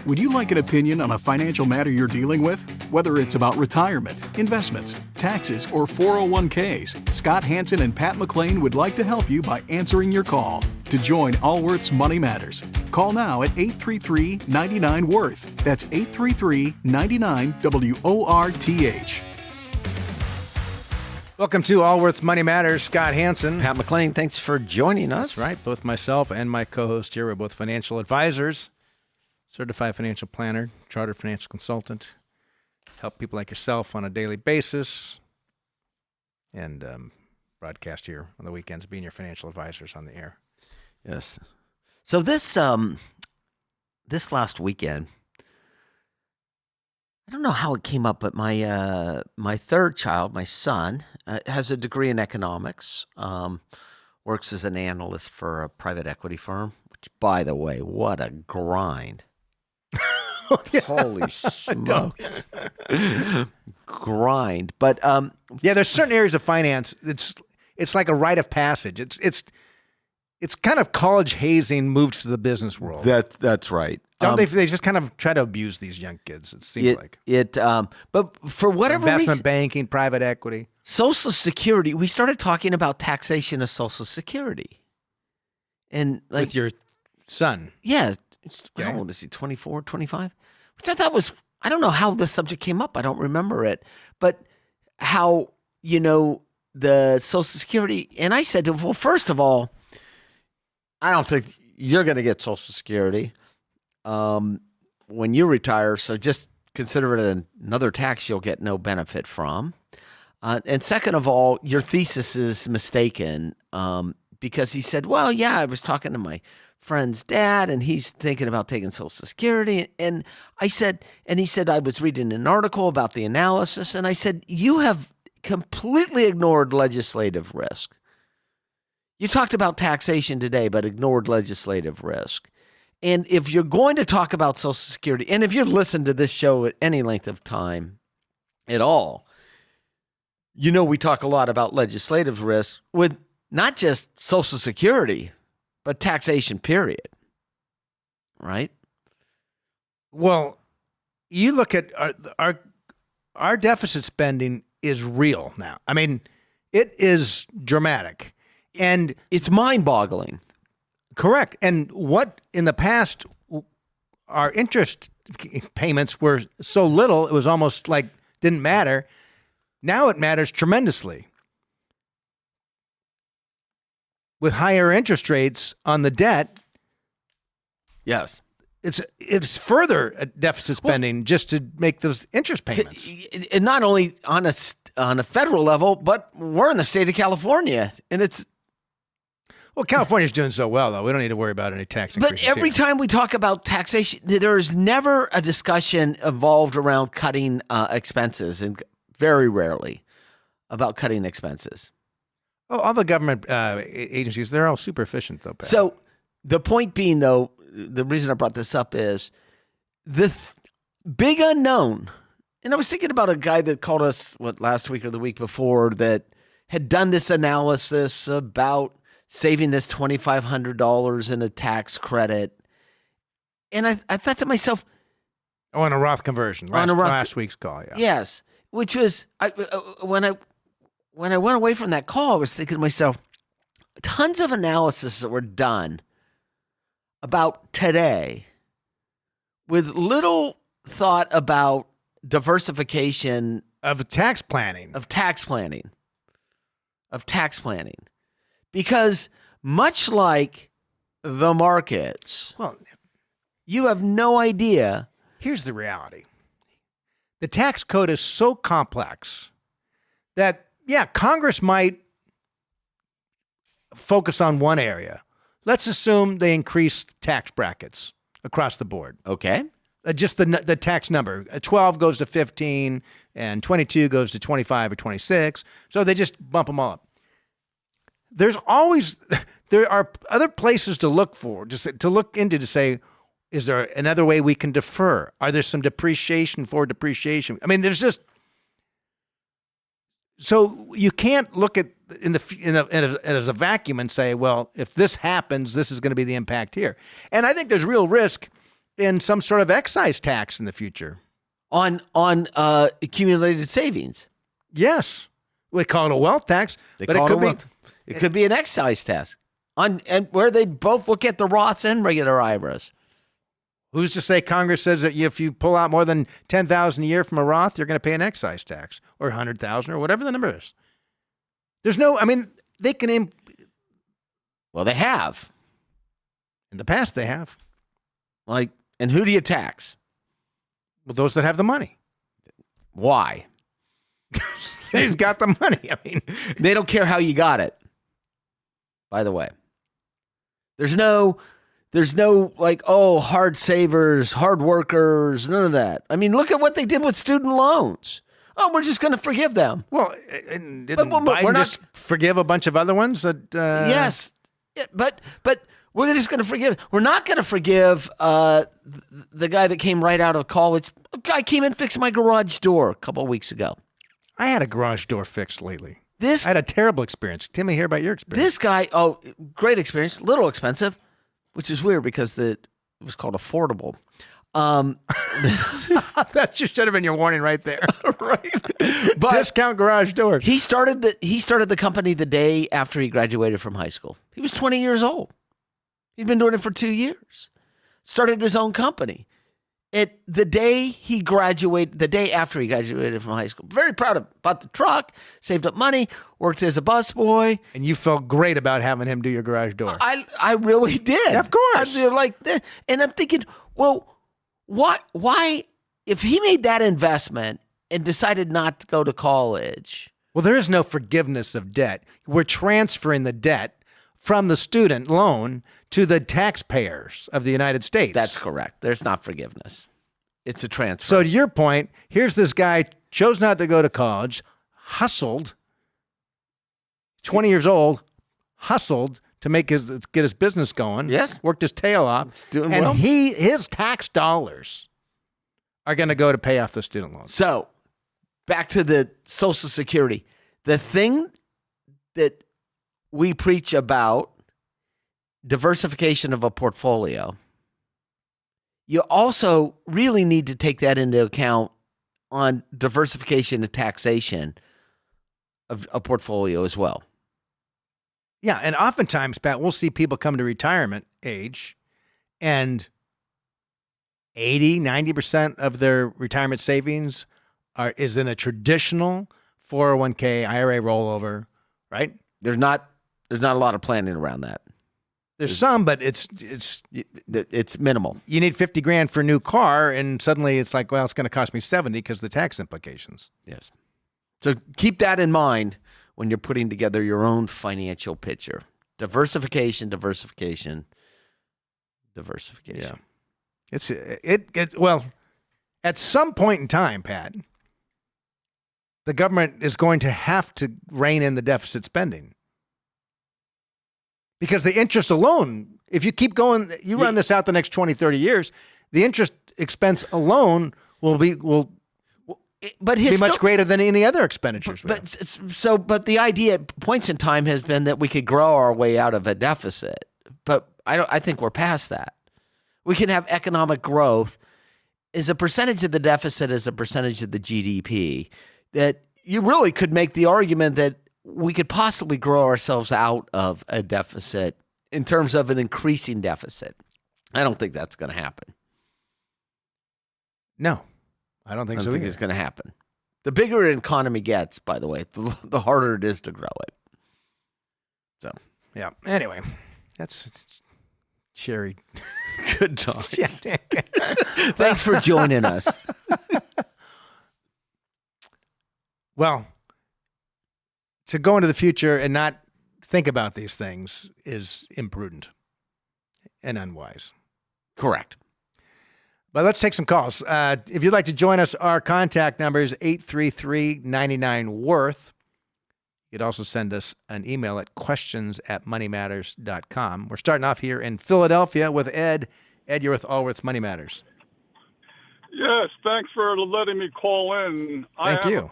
Would you like an opinion on a financial matter you're dealing with? Whether it's about retirement, investments, taxes, or 401ks, Scott Hansen and Pat McLean would like to help you by answering your call. To join Allworth's Money Matters, call now at 833-99-WORTH. That's 833-99-WORTH. Welcome to Allworth's Money Matters. Scott Hansen. Pat McLean, thanks for joining us. That's right. Both myself and my co-host here, we're both financial advisors, certified financial planner, chartered financial consultant, help people like yourself on a daily basis, and broadcast here on the weekends, being your financial advisors on the air. Yes. So this last weekend, I don't know how it came up, but my third child, my son, has a degree in economics, works as an analyst for a private equity firm, which, by the way, what a grind. Holy smokes. Grind. But yeah, there's certain areas of finance, it's like a rite of passage. It's kind of college hazing moved to the business world. That's right. Don't they just kind of try to abuse these young kids, it seems like. But for whatever reason, investment banking, private equity. Social Security, we started talking about taxation of Social Security. And like with your son. Yeah. Okay. How old is he? 24, 25? Which I thought was, I don't know how the subject came up. I don't remember it. But how, the Social Security, and I said, well, first of all, I don't think you're going to get Social Security when you retire. So just consider it another tax you'll get no benefit from. And second of all, your thesis is mistaken because he said, well, yeah, I was talking to my friend's dad and he's thinking about taking Social Security. And I said, and he said, I was reading an article about the analysis. And I said, you have completely ignored legislative risk. You talked about taxation today, but ignored legislative risk. And if you're going to talk about Social Security, and if you've listened to this show at any length of time at all, we talk a lot about legislative risk with not just Social Security, but taxation period. Right? Well, you look at our deficit spending is real now. I mean, it is dramatic. And it's mind-boggling. Correct. And what in the past, our interest payments were so little, it was almost like didn't matter. Now it matters tremendously. With higher interest rates on the debt, yes, it's further deficit spending just to make those interest payments. And not only on a federal level, but we're in the state of California, and it's. Well, California's doing so well, though. We don't need to worry about any tax increases. But every time we talk about taxation, there is never a discussion involved around cutting expenses, and very rarely about cutting expenses. Oh, all the government agencies, they're all super efficient, though, Pat. So the point being, though, the reason I brought this up is the big unknown. And I was thinking about a guy that called us, last week or the week before, that had done this analysis about saving this $2,500 in a tax credit. And I thought to myself... Oh, on a Roth conversion. Last week's call, yeah. Yes, which was... When I went away from that call, I was thinking to myself, tons of analysis that were done about today with little thought about diversification... Of tax planning. Because much like the markets, you have no idea. Here's the reality. The tax code is so complex that, Congress might focus on one area. Let's assume they increase tax brackets across the board. Okay. Just the tax number. 12 goes to 15 and 22 goes to 25 or 26. So they just bump them all up. There are other places to look for, just to look into to say, is there another way we can defer? Are there some depreciation for depreciation? I mean, there's just, so you can't look at as a vacuum and say, well, if this happens, this is going to be the impact here. And I think there's real risk in some sort of excise tax in the future. On accumulated savings. Yes. We call it a wealth tax, but it could be an excise tax. And where they both look at the Roths and regular IRAs. Who's to say Congress says that if you pull out more than $10,000 a year from a Roth, you're going to pay an excise tax, or $100,000 or whatever the number is? There's no, I mean, they can. Well, they have. In the past, they have. Like, and who do you tax? Well, those that have the money. Why? They've got the money. I mean, they don't care how you got it. By the way, there's no like, oh, hard savers, hard workers, none of that. I mean, look at what they did with student loans. Oh, we're just going to forgive them. Well, didn't Biden just forgive a bunch of other ones that? Yes, yeah, but we're just going to forgive. We're not going to forgive the guy that came right out of college. A guy came in and fixed my garage door a couple of weeks ago. I had a garage door fixed lately. I had a terrible experience. Tell me, hear about your experience. This guy, oh, great experience, little expensive, which is weird because it was called affordable. That should have been your warning right there. Right. But discount garage doors. He started the company the day after he graduated from high school. He was 20 years old. He'd been doing it for 2 years. Started his own company. The day after he graduated from high school. Very proud of. Bought the truck, saved up money, worked as a busboy. And you felt great about having him do your garage door. I really did. Of course. And I'm thinking, well, why, if he made that investment and decided not to go to college? Well, there is no forgiveness of debt. We're transferring the debt from the student loan to the taxpayers of the United States. That's correct. There's not forgiveness. It's a transfer. So to your point, here's this guy, chose not to go to college, hustled, 20 years old, hustled to get his business going. Yes. Worked his tail off. It's doing and well. His tax dollars are going to go to pay off the student loans. So back to the Social Security. The thing that we preach about, diversification of a portfolio, you also really need to take that into account on diversification and taxation of a portfolio as well. Yeah, and oftentimes, Pat, we'll see people come to retirement age and 80, 90% of their retirement savings is in a traditional 401k, IRA rollover, right? There's not a lot of planning around that. There's some, but it's minimal. You need $50,000 for a new car, and suddenly it's like, well, it's going to cost me $70,000 because of the tax implications. Yes. So keep that in mind when you're putting together your own financial picture. Diversification. Yeah. It's well, at some point in time, Pat, the government is going to have to rein in the deficit spending. Because the interest alone, if you keep going, you run this out the next 20, 30 years, the interest expense alone will be much greater than any other expenditures. But the idea at points in time has been that we could grow our way out of a deficit. But I think we're past that. We can have economic growth as a percentage of the deficit as a percentage of the GDP. That you really could make the argument that we could possibly grow ourselves out of a deficit in terms of an increasing deficit. I don't think that's going to happen. No, I don't think so. I don't think it's going to happen. The bigger an economy gets, by the way, the harder it is to grow it. So, yeah. Anyway, that's Sherry. Good talk. Thanks for joining us. Well, to go into the future and not think about these things is imprudent and unwise. Correct. But let's take some calls. If you'd like to join us, our contact number is 833-99-WORTH. You could also send us an email at questions@moneymatters.com. We're starting off here in Philadelphia with Ed. Ed, you're with Allworth's Money Matters. Yes, thanks for letting me call in. Thank you.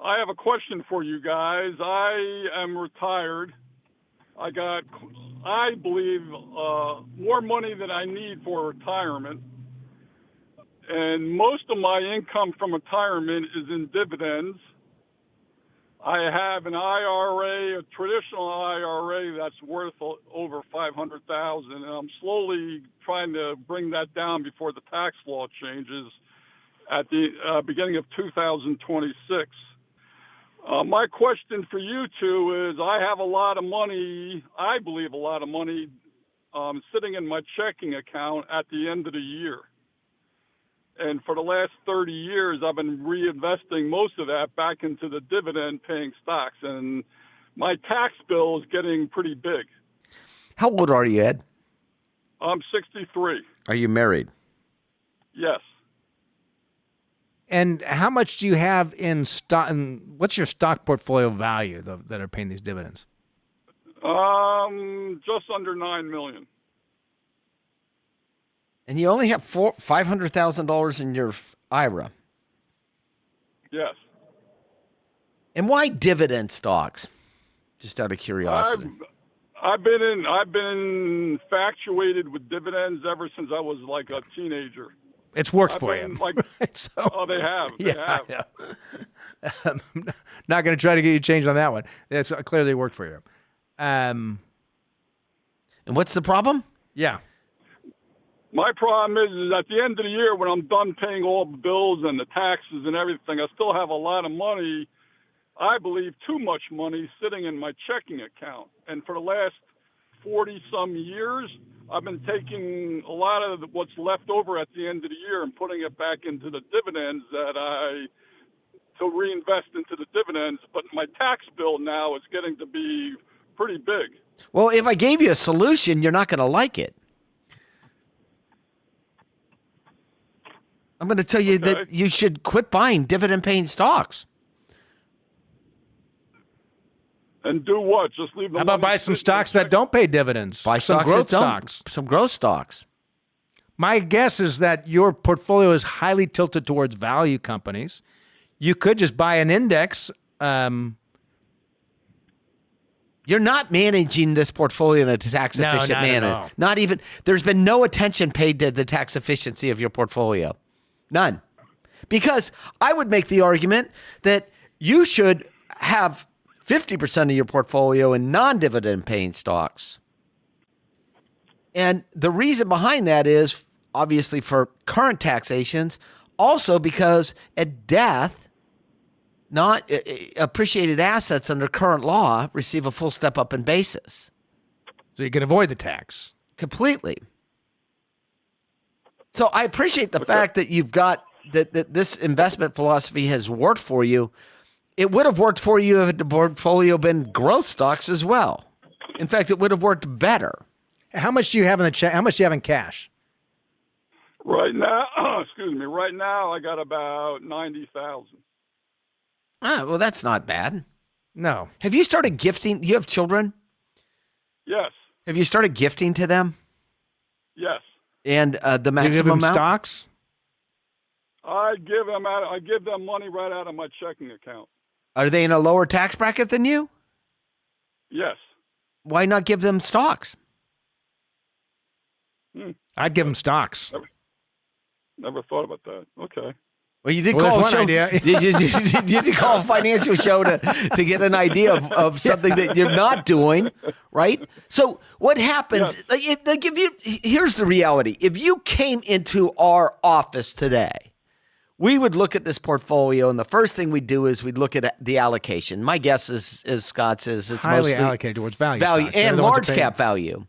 I have a question for you guys. I am retired, I got, I believe, more money than I need for retirement. And most of my income from retirement is in dividends. I have an IRA, a traditional IRA that's worth over $500,000, and I'm slowly trying to bring that down before the tax law changes at the beginning of 2026. My question for you two is, I have a lot of money, I believe a lot of money, sitting in my checking account at the end of the year. And for the last 30 years, I've been reinvesting most of that back into the dividend-paying stocks. And my tax bill is getting pretty big. How old are you, Ed? I'm 63. Are you married? Yes. And how much do you have in stock? And what's your stock portfolio value that are paying these dividends? Just under $9 million. And you only have $500,000 in your IRA. Yes. And why dividend stocks? Just out of curiosity. I've been infatuated with dividends ever since I was like a teenager. It's worked for you. So, oh, they have. They have. Yeah. I'm not going to try to get you changed on that one. It's clearly worked for you. And what's the problem? Yeah. My problem is at the end of the year, when I'm done paying all the bills and the taxes and everything, I still have a lot of money, I believe too much money, sitting in my checking account. And for the last 40-some years, I've been taking a lot of what's left over at the end of the year and putting it back into the dividends to reinvest into the dividends. But my tax bill now is getting to be pretty big. Well, if I gave you a solution, you're not going to like it. I'm going to tell you that you should quit buying dividend-paying stocks. And do what? Just leave them. How about buy some stocks that don't pay dividends? Buy some stocks growth that don't. stocks. Some growth stocks. My guess is that your portfolio is highly tilted towards value companies. You could just buy an index. You're not managing this portfolio in a tax-efficient manner. At all. Not even. There's been no attention paid to the tax efficiency of your portfolio. None. Because I would make the argument that you should have 50% of your portfolio in non-dividend paying stocks. And the reason behind that is obviously for current taxations, also because at death, not appreciated assets under current law receive a full step up in basis. So you can avoid the tax. Completely. So I appreciate the fact that you've got that this investment philosophy has worked for you. It would have worked for you if the portfolio been growth stocks as well. In fact, it would have worked better. How much do you have in the check? How much do you have in cash? Right now, right now I got about 90,000. Ah, well, that's not bad. No. Have you started gifting? You have children? Yes. Have you started gifting to them? Yes. And the maximum you give them amount? Stocks? I give them money right out of my checking account. Are they in a lower tax bracket than you? Yes. Why not give them stocks? I'd give them stocks. Never thought about that. Okay. Well, you did Well, call a there's show. one idea. You did call a financial show to get an idea of something that you're not doing, right? So what happens? Yes. Here's the reality: if you came into our office today, we would look at this portfolio, and the first thing we'd do is we'd look at the allocation. My guess is Scott's is it's highly mostly allocated towards value value stocks. They're and the ones large that pay- cap value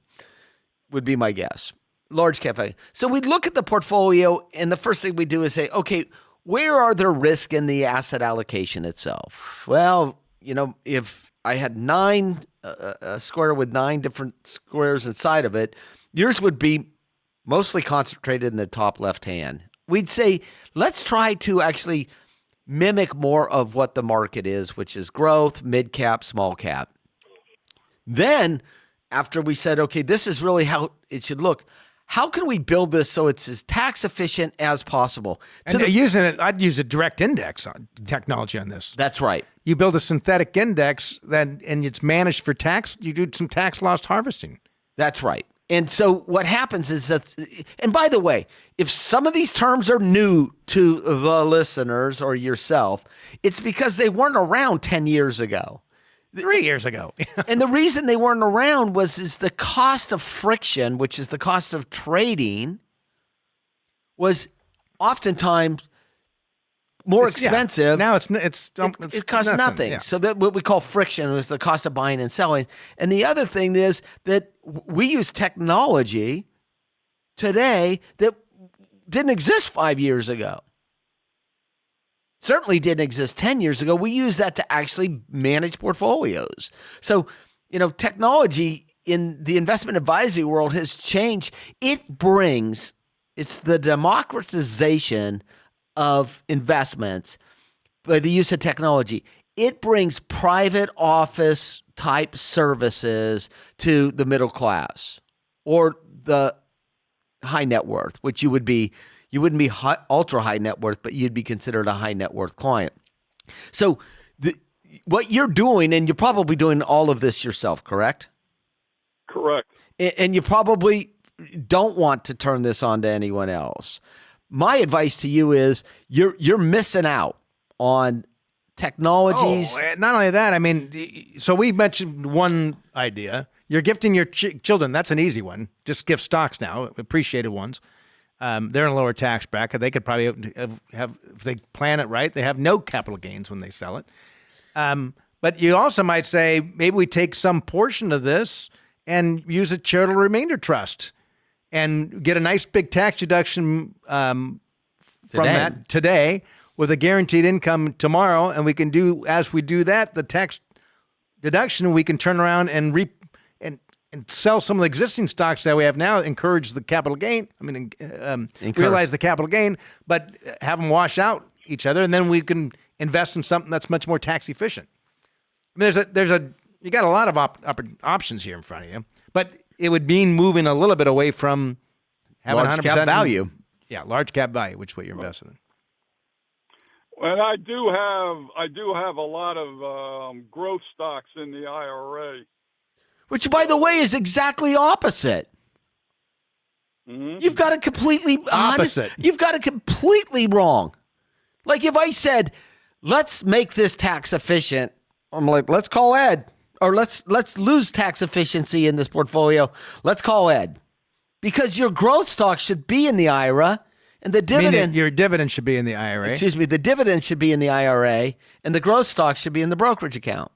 would be my guess. Large cap value. So we'd look at the portfolio, and the first thing we do is say, okay, where are there risk in the asset allocation itself? Well, if I had a square with 9 different squares inside of it, yours would be mostly concentrated in the top left hand. We'd say, let's try to actually mimic more of what the market is, which is growth, mid cap, small cap. Then, after we said, okay, this is really how it should look, how can we build this so it's as tax efficient as possible? And using it, I'd use a direct index on technology on this. That's right. You build a synthetic index and it's managed for tax. You do some tax loss harvesting. That's right. And so what happens is that, and by the way, if some of these terms are new to the listeners or yourself, it's because they weren't around 10 years ago. 3 years ago. And the reason they weren't around is the cost of friction, which is the cost of trading, was oftentimes more expensive. Now it costs nothing. Yeah. So that what we call friction was the cost of buying and selling. And the other thing is that we use technology today that didn't exist 5 years ago. Certainly didn't exist 10 years ago. We use that to actually manage portfolios. So, technology in the investment advisory world has changed. It's the democratization of investments by the use of technology. It brings private office type services to the middle class or the high net worth, which you wouldn't be ultra high net worth, but you'd be considered a high net worth client. So what you're doing, and you're probably doing all of this yourself, correct? Correct. And you probably don't want to turn this on to anyone else. My advice to you is you're missing out on technologies. Oh, not only that, I mean, so we mentioned one idea. You're gifting your children. That's an easy one. Just gift stocks now, appreciated ones. They're in a lower tax bracket. They could probably have, if they plan it right, they have no capital gains when they sell it. But you also might say, maybe we take some portion of this and use a charitable remainder trust and get a nice big tax deduction from that today with a guaranteed income tomorrow. And we can do, as we do that, the tax deduction, we can turn around and sell some of the existing stocks that we have now, encourage the capital gain. I mean, realize the capital gain, but have them wash out each other. And then we can invest in something that's much more tax efficient. I mean, you got a lot of options here in front of you, but it would mean moving a little bit away from having large 100% cap value. Yeah, large cap value, which is what you're invested in. And I do have a lot of growth stocks in the IRA. Which, by the way, is exactly opposite. Mm-hmm. You've got it completely opposite. You've got it completely wrong. Like if I said, let's make this tax efficient, I'm like, let's call Ed. Or let's lose tax efficiency in this portfolio. Let's call Ed. Because your growth stock should be in the IRA and the dividend. Your dividend should be in the IRA. Excuse me, the dividend should be in the IRA and the growth stock should be in the brokerage account.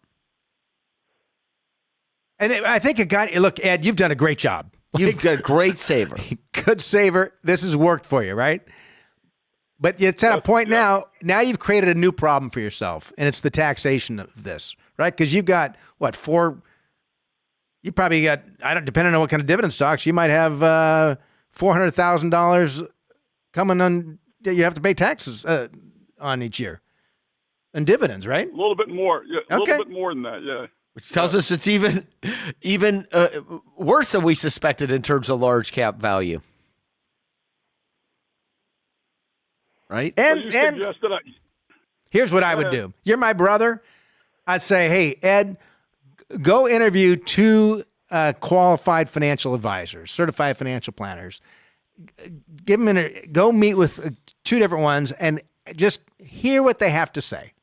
And I think look, Ed, you've done a great job. You've got a great saver. Good saver. This has worked for you, right? But it's at a point now you've created a new problem for yourself, and it's the taxation of this, right? Because you've got, you probably got, depending on what kind of dividend stocks, you might have $400,000 coming on, you have to pay taxes on each year. And dividends, right? A little bit more. Yeah, a little bit more than that, yeah. Which tells us it's even worse than we suspected in terms of large cap value. Right? And here's what I would do. You're my brother. I'd say, hey, Ed, go interview 2 qualified financial advisors, certified financial planners. Go meet with 2 different ones and just hear what they have to say.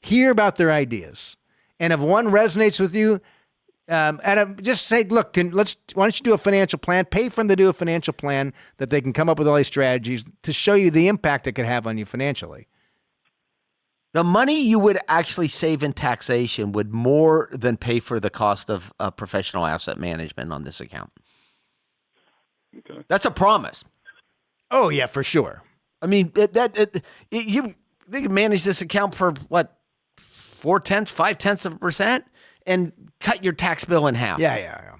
Hear about their ideas. And if one resonates with you, just say, look, why don't you do a financial plan? Pay for them to do a financial plan that they can come up with all these strategies to show you the impact it could have on you financially. The money you would actually save in taxation would more than pay for the cost of professional asset management on this account. Okay. That's a promise. Oh, yeah, for sure. I mean, they can manage this account for what? 0.5% and cut your tax bill in half. Yeah.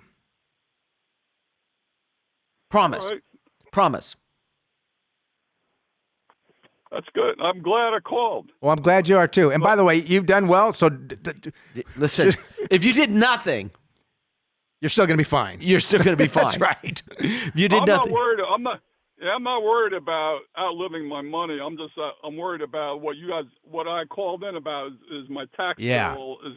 Promise. Right. Promise. That's good. I'm glad I called. Well, I'm glad you are too. And by the way, you've done well. So Listen, if you did nothing, You're still going to be fine. You're still going to be fine. That's right. You did I'm nothing. not worried. I'm not worried about outliving my money. I'm worried about what I called in about is my tax bill is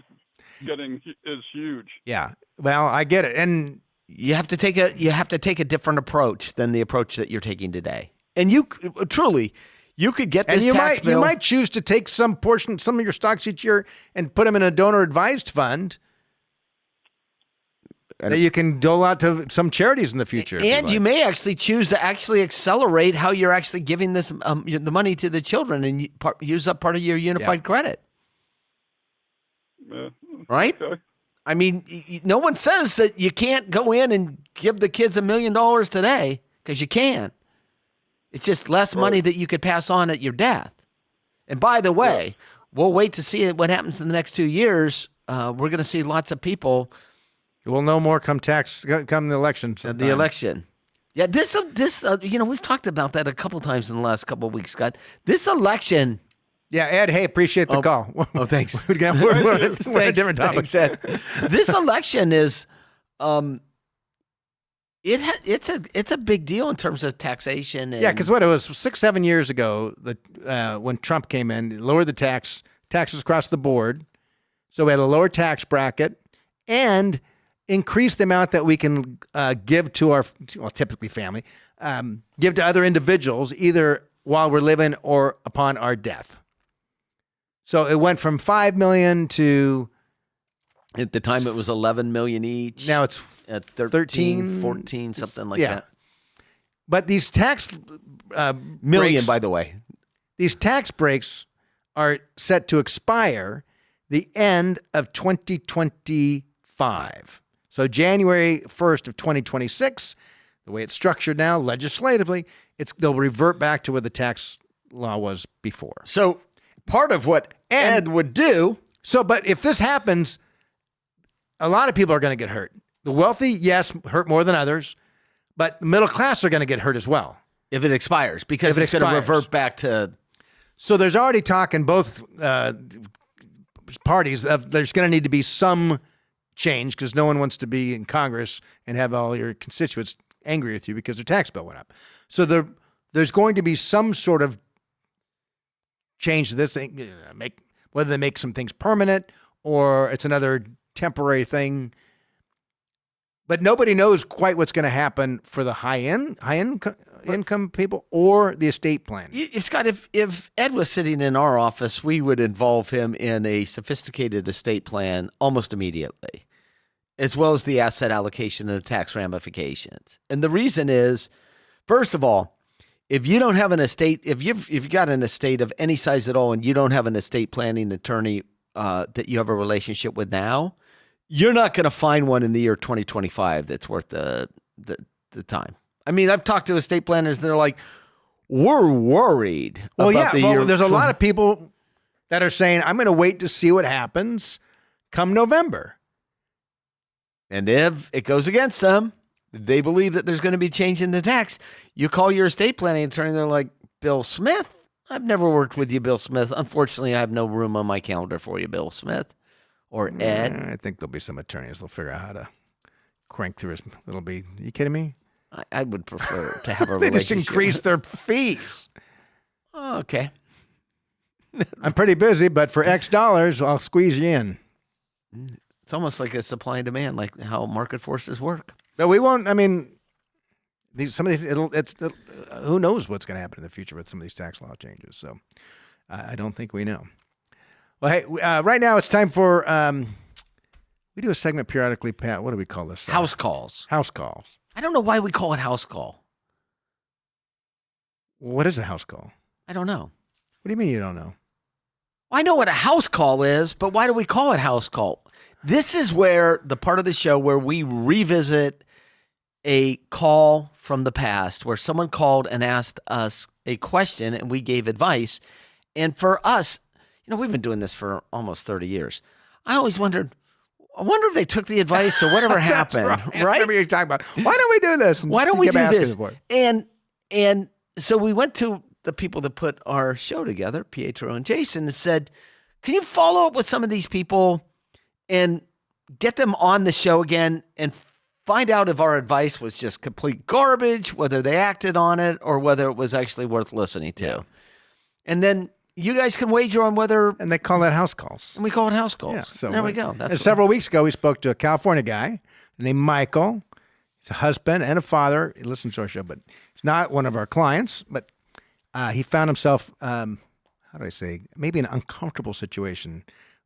huge. Yeah. Well, I get it. And You have to take a different approach than the approach that you're taking today. And you truly, you could get this tax bill. You might choose to take some of your stocks each year and put them in a donor advised fund that you can dole out to some charities in the future. And you may actually choose to actually accelerate how you're actually giving this the money to the children and use up part of your unified credit. Yeah. Right? Okay. I mean, no one says that you can't go in and give the kids $1 million today, because you can. It's just less money that you could pass on at your death. And by the way, we'll wait to see what happens in the next 2 years. We're going to see lots of people. We'll know more come the election. The election. Yeah, this we've talked about that a couple times in the last couple of weeks, Scott. This election. Yeah, Ed, hey, appreciate the call. Oh, thanks. we're a different topic. Thanks, Ed. This election is, it's a big deal in terms of taxation. And, because what it was 6-7 years ago, when Trump came in, lowered the taxes across the board, so we had a lower tax bracket and increase the amount that we can give to our, typically family, give to other individuals either while we're living or upon our death. So it went from 5 million to, at the time it was 11 million each. Now it's at 13, 14, something like that. But these tax million, breaks, by the way. These tax breaks are set to expire the end of 2025. So January 1st of 2026, the way it's structured now legislatively, they'll revert back to what the tax law was before. So part of what Ed would do. So, but if this happens, a lot of people are going to get hurt. The wealthy, yes, hurt more than others, but the middle class are going to get hurt as well. If it expires, because it's going to revert back to. So there's already talk in both parties of there's going to need to be some change, because no one wants to be in Congress and have all your constituents angry with you because their tax bill went up. So there's going to be some sort of change to this thing, whether they make some things permanent or it's another temporary thing. But nobody knows quite what's going to happen for the high income people or the estate plan. Scott, if Ed was sitting in our office, we would involve him in a sophisticated estate plan almost immediately, as well as the asset allocation and the tax ramifications. And the reason is, first of all, if you don't have an estate, if you've got an estate of any size at all, and you don't have an estate planning attorney that you have a relationship with now, you're not going to find one in the year 2025 that's worth the time. I mean, I've talked to estate planners. They're like, we're worried. There's a lot of people that are saying, I'm going to wait to see what happens come November. And if it goes against them, they believe that there's going to be change in the tax. You call your estate planning attorney, they're like, Bill Smith? I've never worked with you, Bill Smith. Unfortunately, I have no room on my calendar for you, Bill Smith. Or Ed. I think there'll be some attorneys that'll figure out how to crank through his little bit. You kidding me? I would prefer to have a they relationship. just increase their fees. Oh, okay. I'm pretty busy, but for X dollars, I'll squeeze you in. It's almost like a supply and demand, like how market forces work. But we won't. I mean, who knows what's going to happen in the future with some of these tax law changes? So I don't think we know. Well, hey, right now it's time for we do a segment periodically, Pat. What do we call this? House calls. House calls. I don't know why we call it house call. What is a house call? I don't know. What do you mean you don't know? I know what a house call is, but why do we call it house call? This is where the part of the show where we revisit a call from the past where someone called and asked us a question and we gave advice. And for us, we've been doing this for almost 30 years. I always wondered, if they took the advice or whatever happened, right? I remember you talking about, why don't we do this? Why don't we do this? And so we went to the people that put our show together, Pietro and Jason, and said, can you follow up with some of these people and get them on the show again and find out if our advice was just complete garbage, whether they acted on it, or whether it was actually worth listening to. Yeah. And then you guys can wager on whether. And they call that house calls. And we call it house calls. Yeah, so there we go. That's several weeks ago, we spoke to a California guy named Michael. He's a husband and a father. He listens to our show, but he's not one of our clients. But he found himself, how do I say, maybe an uncomfortable situation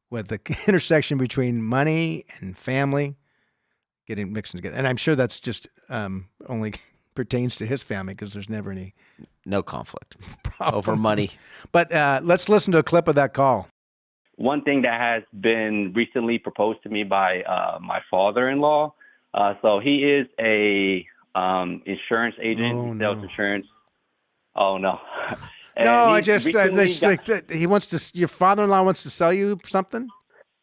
with the intersection between money and family getting mixed together. And I'm sure that's just only pertains to his family because there's never any no conflict problem over money. But let's listen to a clip of that call. One thing that has been recently proposed to me by my father-in-law. So he is a insurance agent. He sells insurance. Oh no. No, I just he wants to. Your father-in-law wants to sell you something.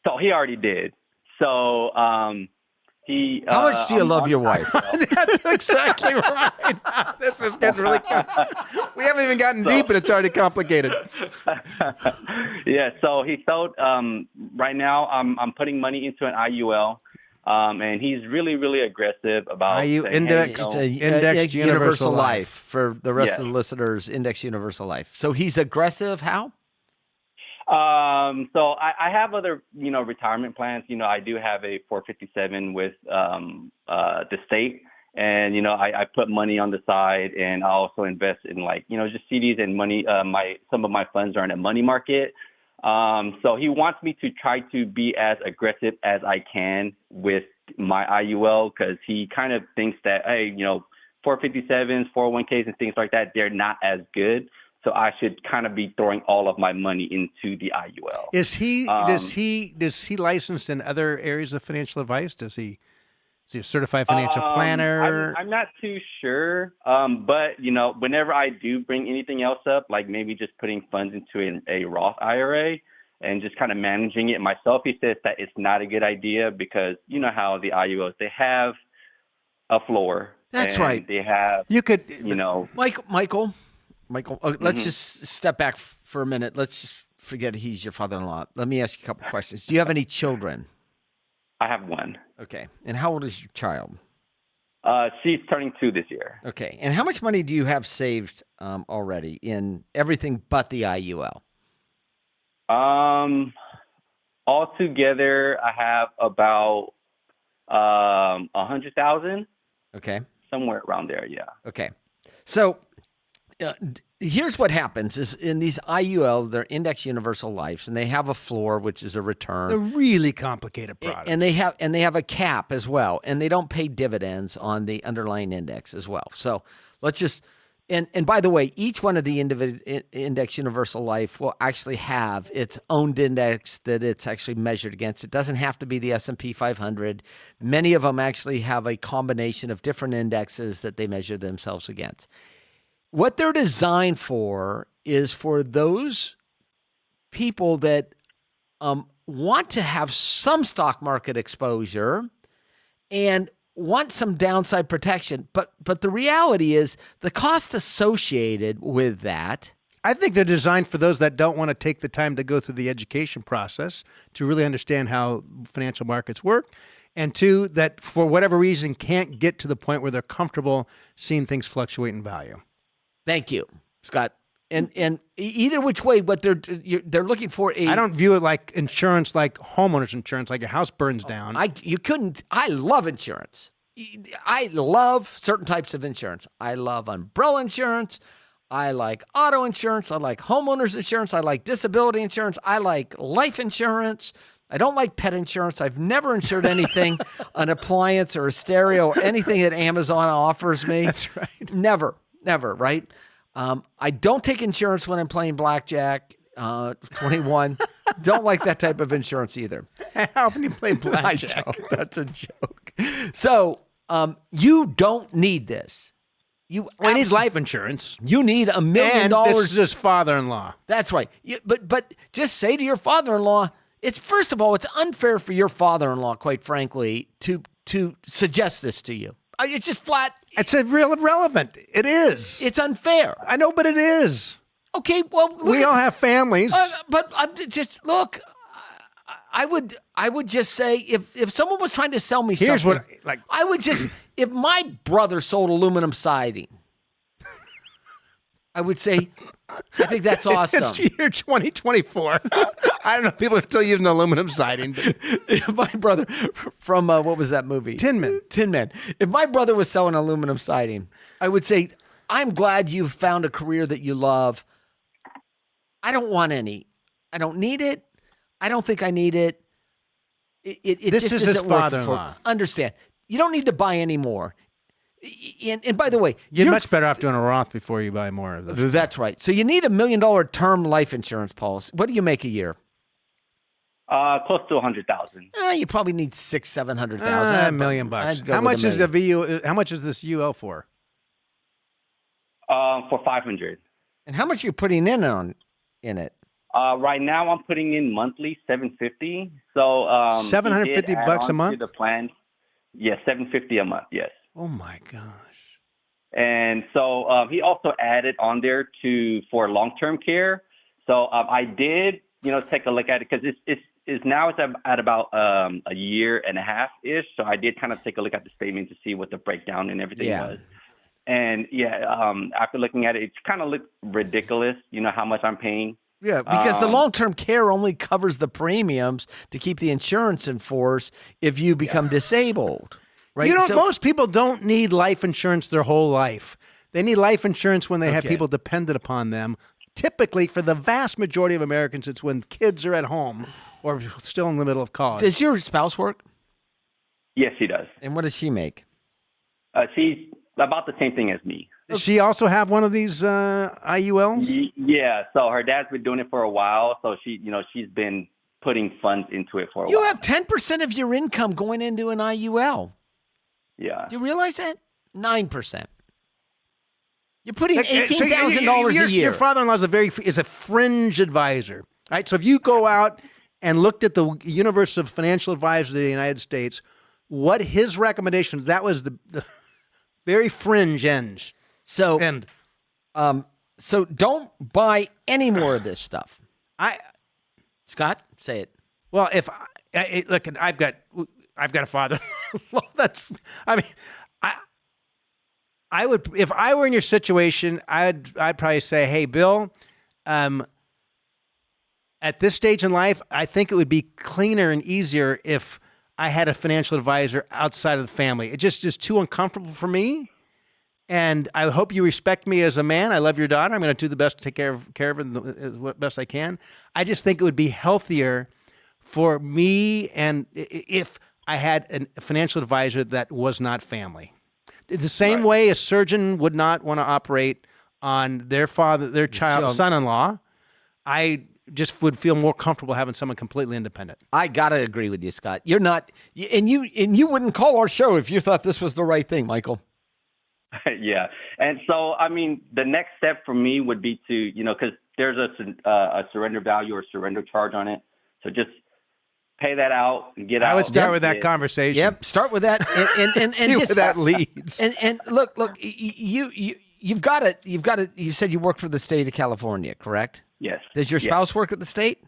So he already did. So he. How much do you love your wife? That's exactly right. This is getting really. We haven't even gotten deep, and it's already complicated. Yeah. So he sold. Right now, I'm putting money into an IUL. And he's really, really aggressive about Indexed Universal Life. For the rest of the listeners, Index Universal Life. So he's aggressive. How? So I have other, retirement plans. I do have a 457 with the state, and I put money on the side, and I also invest in just CDs and money. Some of my funds are in a money market. So he wants me to try to be as aggressive as I can with my IUL because he kind of thinks that, hey, 457s, 401ks and things like that, they're not as good. So I should kind of be throwing all of my money into the IUL. Is he does he licensed in other areas of financial advice? Is he a certified financial planner? I'm not too sure. But whenever I do bring anything else up, like maybe just putting funds into a Roth IRA and just kind of managing it myself, he says that it's not a good idea because you know how the IULs, they have a floor. That's right. They have, Michael, let's just step back for a minute. Let's just forget he's your father-in-law. Let me ask you a couple questions. Do you have any children? I have one. Okay. And how old is your child? She's turning 2 this year. Okay. And how much money do you have saved already in everything but the IUL? Altogether, I have about 100,000. Okay. Somewhere around there, yeah. Okay. So here's what happens is in these IULs, they're index universal lives, and they have a floor, which is a return. They're really complicated products. And they have a cap as well, and they don't pay dividends on the underlying index as well. So let's just and by the way, each one of the index universal life will actually have its own index that it's actually measured against. It doesn't have to be the S&P 500. Many of them actually have a combination of different indexes that they measure themselves against. What they're designed for is for those people that want to have some stock market exposure and want some downside protection. But the reality is the cost associated with that. I think they're designed for those that don't want to take the time to go through the education process to really understand how financial markets work. And two, that for whatever reason can't get to the point where they're comfortable seeing things fluctuate in value. Thank you, Scott. And either which way, what they're looking for I don't view it like insurance, like homeowners insurance, like your house burns down. I love insurance. I love certain types of insurance. I love umbrella insurance. I like auto insurance. I like homeowners insurance. I like disability insurance. I like life insurance. I don't like pet insurance. I've never insured anything, an appliance or a stereo or anything that Amazon offers me. That's right. Never, right? I don't take insurance when I'm playing blackjack, 21. Don't like that type of insurance either. How often do you play blackjack? I don't. That's a joke. So you don't need this. He needs life insurance. You need $1 million. And this is his father-in-law. That's right. But just say to your father-in-law, first of all, it's unfair for your father-in-law, quite frankly, to suggest this to you. It's just flat. It's real irrelevant. It is. It's unfair. I know, but it is. Okay, well, we all have families. But I'm just look. I would just say if someone was trying to sell me Here's something, I would just if my brother sold aluminum siding, I would say I think that's awesome. It's year 2024. I don't know. People are still using aluminum siding. If my brother from what was that movie? Tin Man. If my brother was selling aluminum siding, I would say, I'm glad you've found a career that you love. I don't want any. I don't need it. I don't think I need it. This just is his isn't working father-in-law. Understand. You don't need to buy any more. And by the way, You're much better off doing a Roth before you buy more of this. That's right. So you need $1 million term life insurance policy. What do you make a year? Close to 100,000. You probably need $600,000-700,000. $1 million. How much is the VU? How much is this UL for? For 500. And how much are you putting in it? Right now, I'm putting in monthly $750. So $750 a month to the plan. Yes, $750 a month. Yes. Oh my gosh! And so he also added on there for long-term care. So I did, take a look at it because it's now at about a year and a half ish. So I did kind of take a look at the statement to see what the breakdown and everything was. And after looking at it, it kind of looked ridiculous. How much I'm paying. Yeah, because the long-term care only covers the premiums to keep the insurance in force if you become disabled. Right? Most people don't need life insurance their whole life. They need life insurance when they have people dependent upon them. Typically, for the vast majority of Americans, it's when kids are at home or still in the middle of college. Does your spouse work? Yes, she does. And what does she make? She's about the same thing as me. Does she also have one of these IULs? Yeah. So her dad's been doing it for a while. So she's been putting funds into it for a while. You have 10% of your income going into an IUL. Yeah. Do you realize that? 9%. You're putting $18,000 a year. Your father-in-law is a fringe advisor, right? So if you go out and looked at the universe of financial advisors of the United States, what his recommendations, that was the very fringe ends. So don't buy any more of this stuff. Scott, say it. Well, look, I've got a father. Well, I would, if I were in your situation, I'd probably say, hey, Bill, at this stage in life, I think it would be cleaner and easier if I had a financial advisor outside of the family. It just is too uncomfortable for me. And I hope you respect me as a man. I love your daughter. I'm going to do the best to take care of her as best I can. I just think it would be healthier for me and if I had a financial advisor that was not family. The same way a surgeon would not want to operate on their son-in-law, I just would feel more comfortable having someone completely independent. I gotta agree with you, Scott. You're not, and you wouldn't call our show if you thought this was the right thing, Michael. Yeah, and so the next step for me would be to because there's a surrender value or surrender charge on it, so just pay that out and get out. I would start with that conversation. Yep, start with that, and see just, where that leads. And look, you've got it. You said you work for the state of California, correct? Yes. Does your spouse work at the state?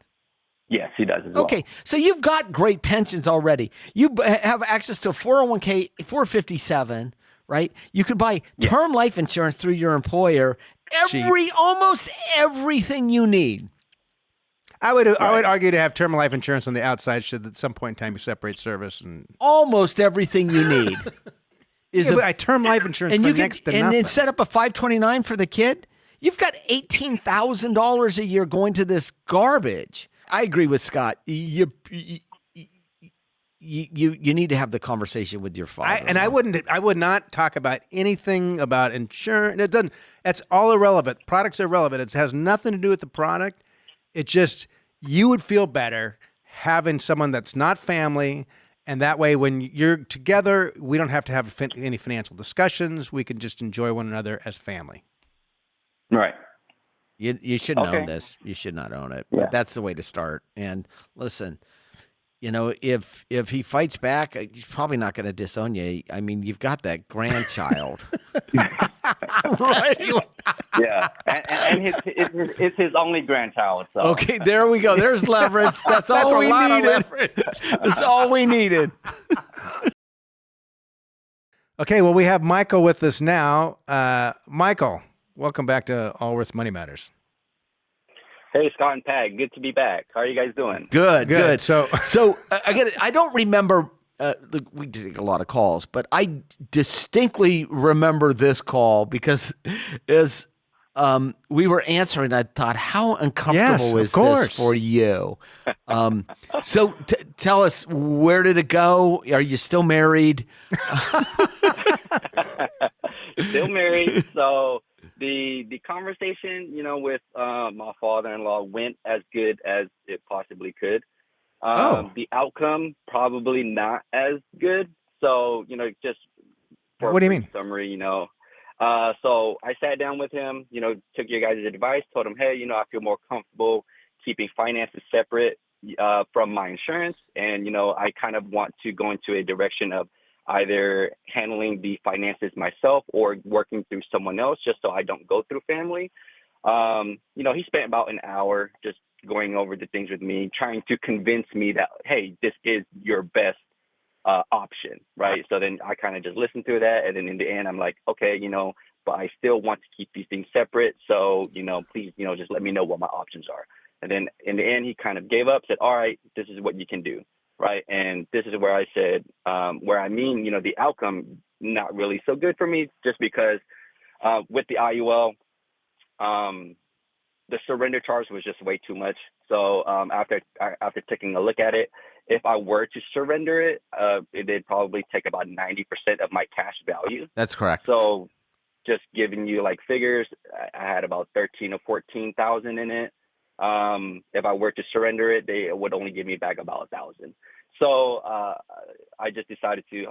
Yes, he does as well. Okay, so you've got great pensions already. You have access to 401k, 457, right? You can buy term life insurance through your employer. Almost everything you need. I would argue to have term life insurance on the outside should at some point in time you separate service and almost everything you need is a term life insurance and for you can, next to and nothing. then set up a 529 for the kid. You've got $18,000 a year going to this garbage. I agree with Scott. You need to have the conversation with your father. I would not talk about anything about insurance. It doesn't. That's all irrelevant. Products are relevant. It has nothing to do with the product. It just, you would feel better having someone that's not family, and that way when you're together, we don't have to have any financial discussions. We can just enjoy one another as family. Right. You shouldn't own this. You should not own it. But that's the way to start. And listen, if he fights back, he's probably not going to disown you. I mean, you've got that grandchild. Right. Yeah, and it's his only grandchild. So. Okay, there we go. There's leverage. That's all we needed. That's all we needed. Okay, well, we have Michael with us now. Michael, welcome back to Allworth Money Matters. Hey, Scott and Pat, good to be back. How are you guys doing? Good. So I don't remember. We did a lot of calls, but I distinctly remember this call because as we were answering, I thought, how uncomfortable is this for you? So tell us, where did it go? Are you still married? Still married. So the conversation, with my father-in-law went as good as it possibly could. The outcome probably not as good. So, just for what do you mean? Summary, so I sat down with him, took your guys' advice, told him, hey, I feel more comfortable keeping finances separate from my insurance. And, I kind of want to go into a direction of either handling the finances myself or working through someone else just so I don't go through family. He spent about an hour just going over the things with me, trying to convince me that, hey, this is your best option, right? So then I kind of just listened to that. And then in the end, I'm like, okay, but I still want to keep these things separate. So, please, just let me know what my options are. And then in the end, he kind of gave up, said, all right, this is what you can do, right? And this is where I said, the outcome, not really so good for me, just because with the IUL, the surrender charge was just way too much. So after taking a look at it, if I were to surrender it, it'd probably take about 90% of my cash value. That's correct. So just giving you like figures, I had about 13 or 14,000 in it. If I were to surrender it, they would only give me back about 1,000. So I just decided to,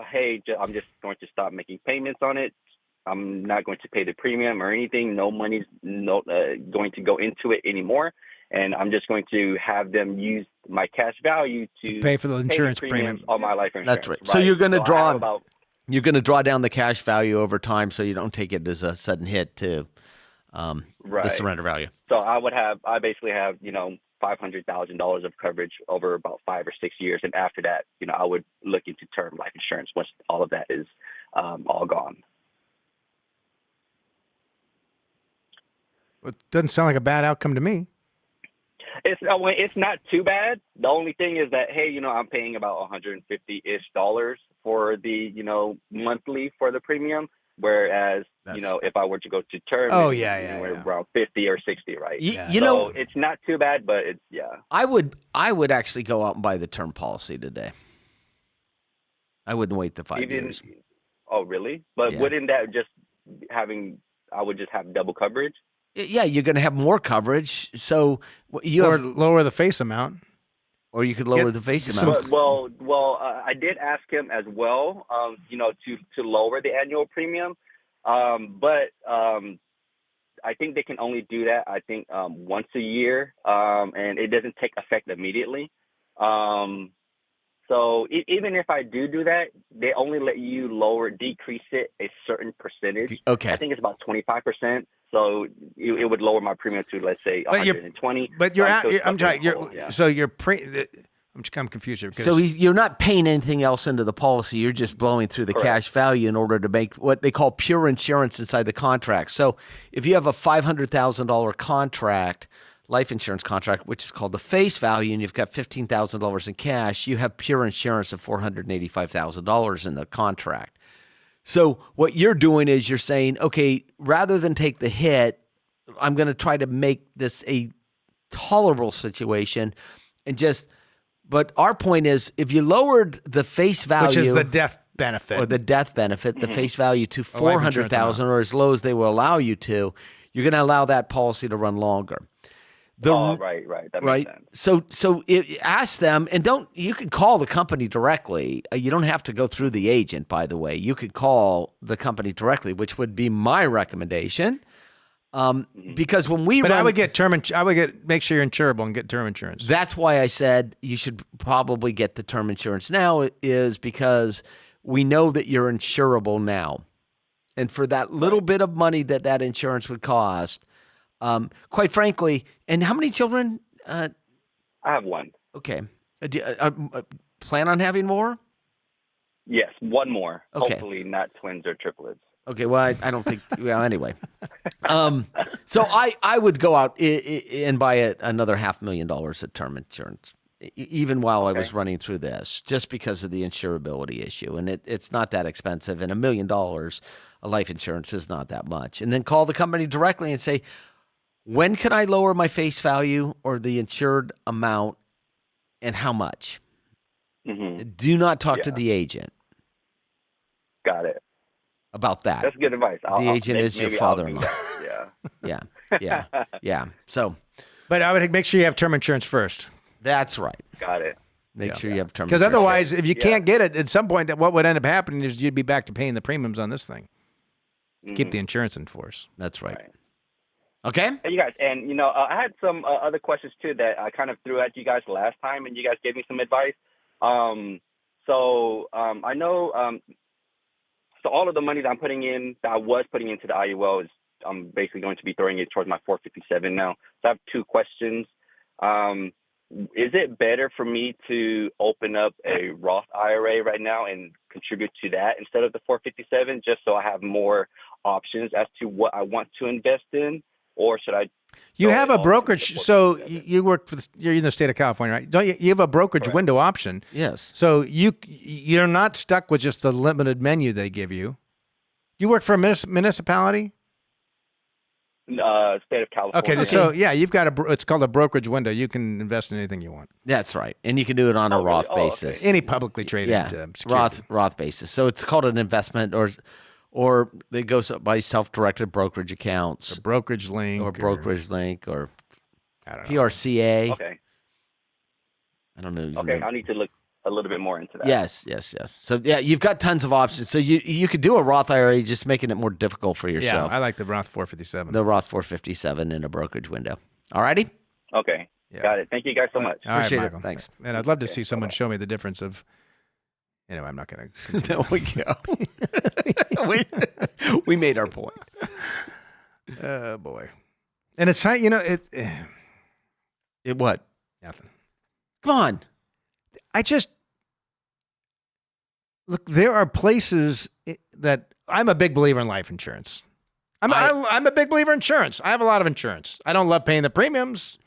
I'm just going to stop making payments on it. I'm not going to pay the premium or anything. No money's going to go into it anymore. And I'm just going to have them use my cash value to pay for the insurance premium on my life insurance. That's right. So you're going to draw down the cash value over time so you don't take it as a sudden hit to the surrender value. So I basically have, $500,000 of coverage over about 5 or 6 years. And after that, I would look into term life insurance once all of that is all gone. It doesn't sound like a bad outcome to me. It's not too bad. The only thing is that, hey, I'm paying about $150-ish for the, monthly for the premium. Whereas, if I were to go to term, around 50 or 60, right? It's not too bad, but it's, I would actually go out and buy the term policy today. I wouldn't wait the 5 years. Oh, really? But wouldn't that I would just have double coverage? Yeah, you're going to have more coverage. So lower the face amount. Or you could lower the face amount. Well, I did ask him as well, to lower the annual premium. But I think they can only do that, I think, once a year. And it doesn't take effect immediately. So even if I do that, they only let you decrease it a certain percentage. Okay. I think it's about 25%. So it would lower my premium to, let's say, 120. I'm confused here. So you're not paying anything else into the policy. You're just blowing through the cash value in order to make what they call pure insurance inside the contract. So if you have a $500,000 contract, life insurance contract, which is called the face value, and you've got $15,000 in cash, you have pure insurance of $485,000 in the contract. So what you're doing is you're saying, okay, rather than take the hit, I'm going to try to make this a tolerable situation but our point is if you lowered the face value, which is the death benefit the face value to $400,000 or as low as they will allow you to, you're going to allow that policy to run longer. Right. That makes sense. So ask them, and you can call the company directly. You don't have to go through the agent, by the way. You could call the company directly, which would be my recommendation. Because when I would get make sure you're insurable and get term insurance. That's why I said you should probably get the term insurance now, is because we know that you're insurable now. And for that little bit of money that insurance would cost, quite frankly, and how many children? I have one. Okay. Plan on having more? Yes, one more. Okay. Hopefully not twins or triplets. Okay, well, I don't think. Well, anyway, so I would go out and buy another $500,000 of term insurance, even while I was running through this, just because of the insurability issue, and it's not that expensive, and $1 million of life insurance is not that much, and then call the company directly and say, when can I lower my face value or the insured amount, and how much? Mm-hmm. Do not talk to the agent. Got it. About that. That's good advice. The agent is your father-in-law. Yeah. Yeah. So, but I would make sure you have term insurance first. that's right. Got it. Make sure you have term Because insurance. otherwise, if you can't get it, at some point, what would end up happening is you'd be back to paying the premiums on this thing to keep the insurance in force. That's right. Okay. Hey, you guys, and I had some other questions too that I kind of threw at you guys last time, and you guys gave me some advice. So I know. So all of the money that I was putting into the IUL I'm basically going to be throwing it towards my 457 now. So I have two questions. Is it better for me to open up a Roth IRA right now and contribute to that instead of the 457, just so I have more options as to what I want to invest in, or should I? You have a brokerage, so you work for you're in the state of California, right? Don't you? You have a brokerage window option. Yes. So you're not stuck with just the limited menu they give you. You work for a municipality? State of California. Okay, so yeah, you've got it's called a brokerage window. You can invest in anything you want. That's right. And you can do it on a Roth basis. Okay. Any publicly traded security. Roth basis. So it's called an investment, or it goes up by self-directed brokerage accounts. Or brokerage link. Or brokerage link, or I don't know. PRCA. Okay. I don't know. Okay, I need to look a little bit more into that. Yes. So yeah, you've got tons of options. So you could do a Roth IRA, just making it more difficult for yourself. Yeah, I like the Roth 457. The Roth 457 in a brokerage window. All righty? Okay. Yeah. Got it. Thank you guys so much. All right, Appreciate it. Michael. Thanks. And I'd love to see someone show me the difference of. Anyway, I'm not going to. There we go. we made our point. Oh boy, and it's time. It what? Nothing. Come on. I just look. There are places that I'm a big believer in life insurance. I'm a big believer in insurance. I have a lot of insurance. I don't love paying the premiums,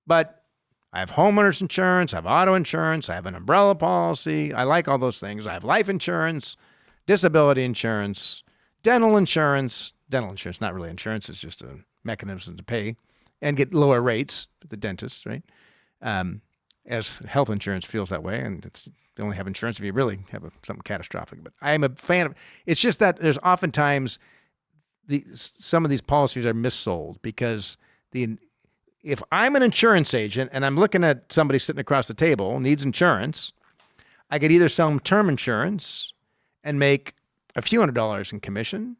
but I have homeowners insurance. I have auto insurance. I have an umbrella policy. I like all those things. I have life insurance, disability insurance, dental insurance. Dental insurance, not really insurance. It's just a mechanism to pay and get lower rates at the dentist, right? As health insurance feels that way, and you only have insurance if you really have something catastrophic. But I am a fan of. It's just that there's oftentimes some of these policies are missold because if I'm an insurance agent and I'm looking at somebody sitting across the table needs insurance, I could either sell them term insurance and make a few $100s in commission,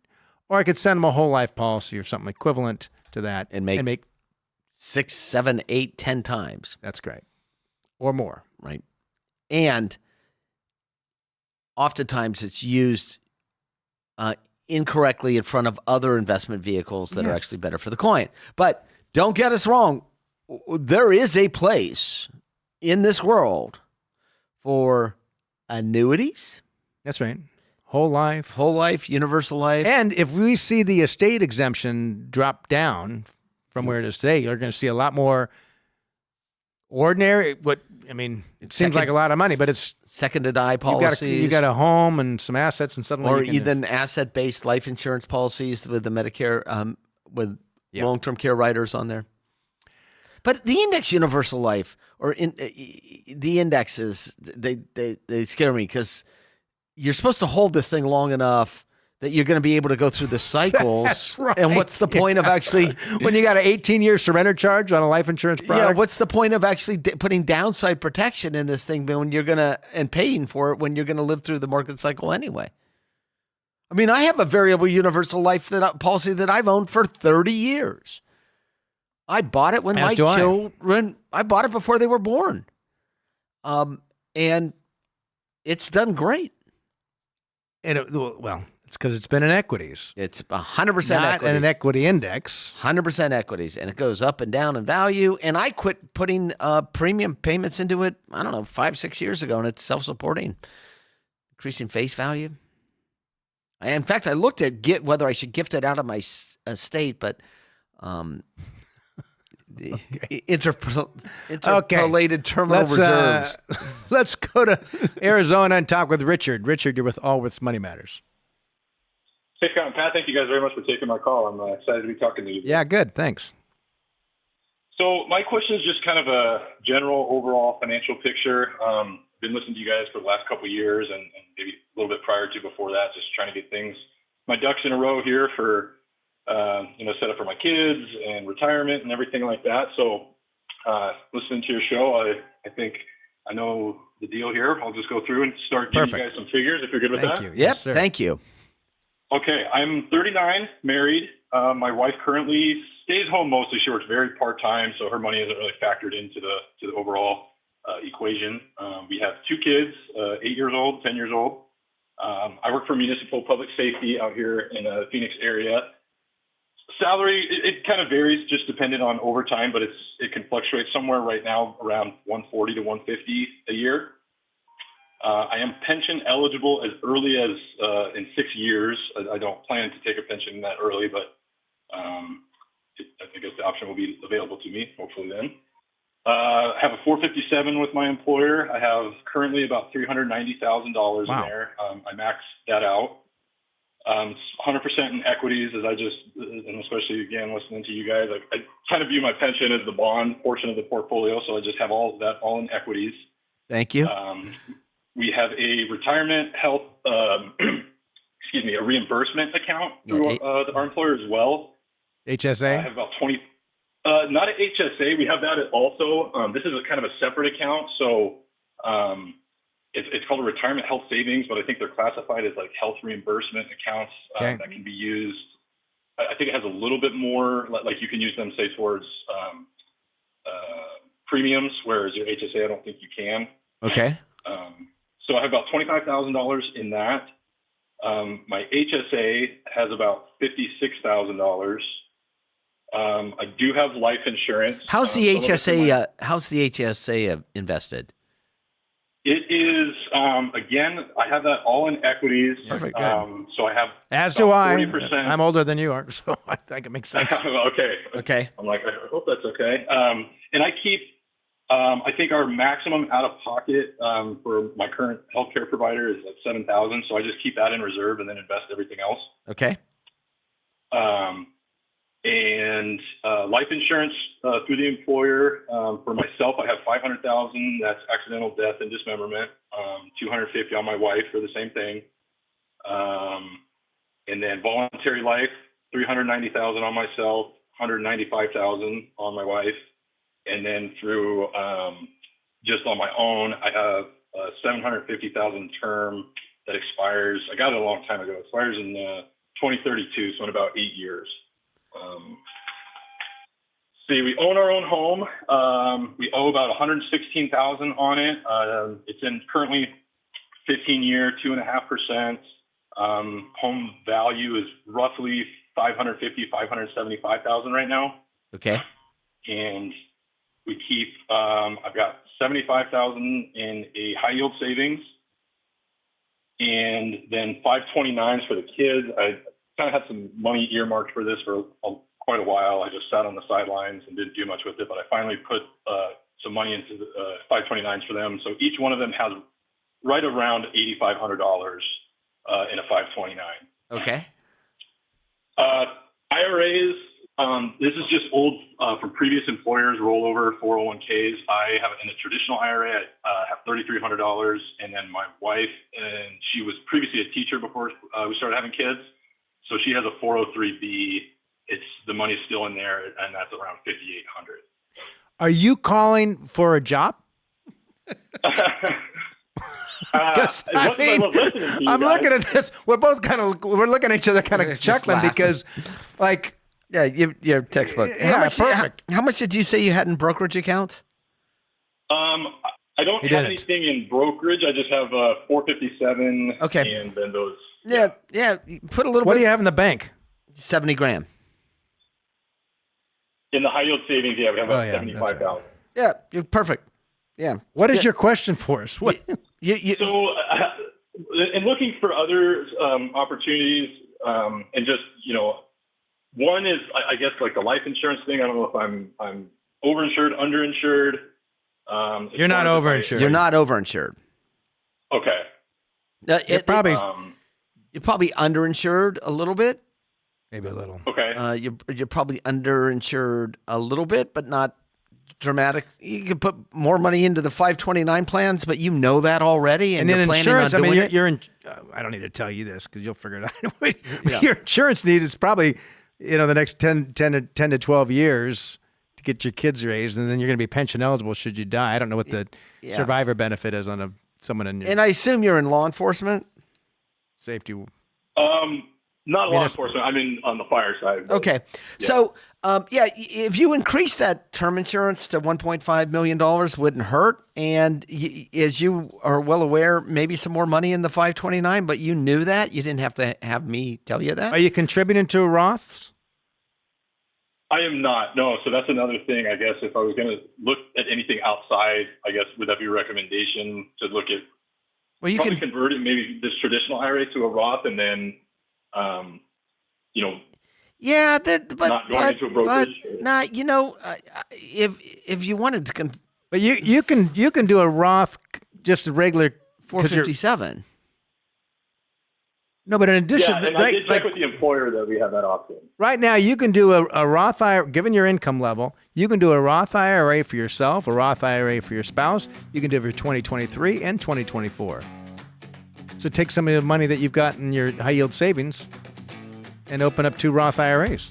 or I could send them a whole life policy or something equivalent to that and make 6, 7, 8, 10 times. That's great. Or more. Right. And oftentimes it's used incorrectly in front of other investment vehicles that are actually better for the client. But don't get us wrong. There is a place in this world for annuities. That's right. Whole life, universal life. And if we see the estate exemption drop down from where it is today, you're going to see a lot more ordinary. It seems like a lot of money, but it's second to die policies. You got a home and some assets, and suddenly or even asset-based life insurance policies with the Medicare, with long-term care riders on there. But the index universal life, or the indexes, they scare me because you're supposed to hold this thing long enough that you're going to be able to go through the cycles. That's right. And what's the point of actually when you got an 18-year surrender charge on a life insurance product? Yeah, what's the point of actually putting downside protection in this thing when you're going to and paying for it when you're going to live through the market cycle anyway? I mean, I have a variable universal life policy that I've owned for 30 years. I bought it when my children. I bought it before they were born, and it's done great. And It's because it's been in equities. It's 100% Not equities. in an equity index. 100% equities, and it goes up and down in value. And I quit putting premium payments into it, I don't know, 5-6 years ago, and it's self-supporting, increasing face value. In fact, I looked at whether I should gift it out of my estate, but interpolated terminal reserves. Let's go to Arizona and talk with Richard. Richard, you're with Allworth's Money Matters. Hey, Scott and Pat, thank you guys very much for taking my call. I'm excited to be talking to you. Yeah, good. Thanks. So my question is just kind of a general overall financial picture. Been listening to you guys for the last couple of years and maybe a little bit prior to before that, just trying to get my ducks in a row here for, set up for my kids and retirement and everything like that. So listening to your show, I think I know the deal here. I'll just go through and start giving you guys some figures if you're good with that. Thank you. Yep, Yes, sir. thank you. Okay, I'm 39, married. My wife currently stays home mostly. She works very part-time, so her money isn't really factored into the overall equation. We have 2 kids, 8 years old, 10 years old. I work for municipal public safety out here in the Phoenix area. Salary, it kind of varies just dependent on overtime, but it can fluctuate somewhere right now around 140 to 150 a year. I am pension eligible as early as in 6 years. I don't plan to take a pension that early, but I think the option will be available to me, hopefully then. I have a 457 with my employer. I have currently about $390,000 Wow. in there. I maxed that out. 100% in equities, and especially again listening to you guys, I kind of view my pension as the bond portion of the portfolio, so I just have all of that all in equities. Thank you. We have a retirement health, a reimbursement account through our employer as well. HSA? I have about 20. Not an HSA. We have that also. This is a kind of a separate account. So it's called a retirement health savings, but I think they're classified as like health reimbursement accounts that can be used. I think it has a little bit more, like you can use them, say, towards premiums, whereas your HSA, I don't think you can. Okay. So I have about $25,000 in that. My HSA has about $56,000. I do have life insurance. How's the HSA? How's the HSA invested? It is again. I have that all in equities. Perfect. Good. So I have. As do I. 40%. I'm older than you are, so I think it makes sense. Okay. I'm like, I hope that's okay. And I keep. I think our maximum out of pocket for my current healthcare provider is at $7,000. So I just keep that in reserve and then invest everything else. Okay. And life insurance through the employer. For myself, I have $500,000. That's accidental death and dismemberment. $250,000 on my wife for the same thing. And then voluntary life, $390,000 on myself, $195,000 on my wife. And then through just on my own, I have $750,000 term that expires. I got it a long time ago. It expires in 2032, so in about 8 years. We own our own home. We owe about $116,000 on it. It's in currently 15-year, 2.5%. Home value is roughly $575,000 right now. Okay. And we keep. I've got $75,000 in a high yield savings, and then 529s for the kids. I kind of had some money earmarked for this for quite a while. I just sat on the sidelines and didn't do much with it, but I finally put some money into the 529s for them. So each one of them has right around $8,500 in a 529. Okay. IRAs. This is just old from previous employers, rollover 401ks. I have in a traditional IRA, I have $3,300, and then my wife, and she was previously a teacher before we started having kids. So she has a 403b. The money's still in there, and that's around $5,800. Are you calling for a job? I'm looking at this. We're both we're looking at each other kind of chuckling laughing. because, like, yeah, your textbook. Perfect. How much did you say you had in brokerage accounts? I don't have anything in brokerage. I just have 457. Okay. And then those Yeah. You put a little What bit. do you have in the bank? 70 grand. In the high yield savings, we have about Oh, yeah, that's 75,000. Yeah, you're perfect. Yeah. What is your question for us? What? So, in looking for other opportunities, and just one is I guess like the life insurance thing. I don't know if I'm overinsured, underinsured. You're not overinsured. You're not overinsured. Okay. You're probably You're probably underinsured a little bit. maybe a little. Okay. You're probably underinsured a little bit, but not dramatic. You can put more money into the 529 plans, but you know that already, and And then you're planning insurance. I on mean, doing it. you're in. I don't need to tell you this because you'll figure it out. Your insurance need is probably the next 10 to 12 years to get your kids raised, and then you're going to be pension eligible should you die. I don't know what the survivor benefit is on someone in your And I assume you're in law enforcement. safety. Not law enforcement. I'm on the fire side. but- Okay. Yeah. So, if you increase that term insurance to $1.5 million wouldn't hurt. And as you are well aware, maybe some more money in the 529, but you knew that. You didn't have to have me tell you that. Are you contributing to Roths? I am not. No. So that's another thing. I guess if I was going to look at anything outside, I guess would that be a recommendation to look at? Well, you probably can. converting maybe this traditional IRA to a Roth, and then, Yeah, not going into a brokerage. If you wanted to, But you can do a Roth, just a regular 457. No, but in addition, Yeah, and I did check with the employer that we have that option. right now you can do a Roth IRA, given your income level, you can do a Roth IRA for yourself, a Roth IRA for your spouse. You can do it for 2023 and 2024. So take some of the money that you've got in your high yield savings and open up 2 Roth IRAs.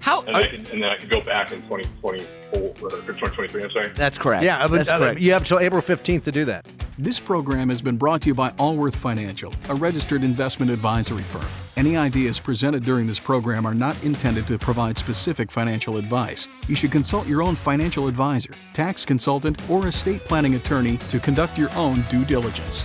How? And then I can go back in 2024 or 2023. I'm sorry. That's correct. Yeah, that's correct. you have till April 15th to do that. This program has been brought to you by Allworth Financial, a registered investment advisory firm. Any ideas presented during this program are not intended to provide specific financial advice. You should consult your own financial advisor, tax consultant, or estate planning attorney to conduct your own due diligence.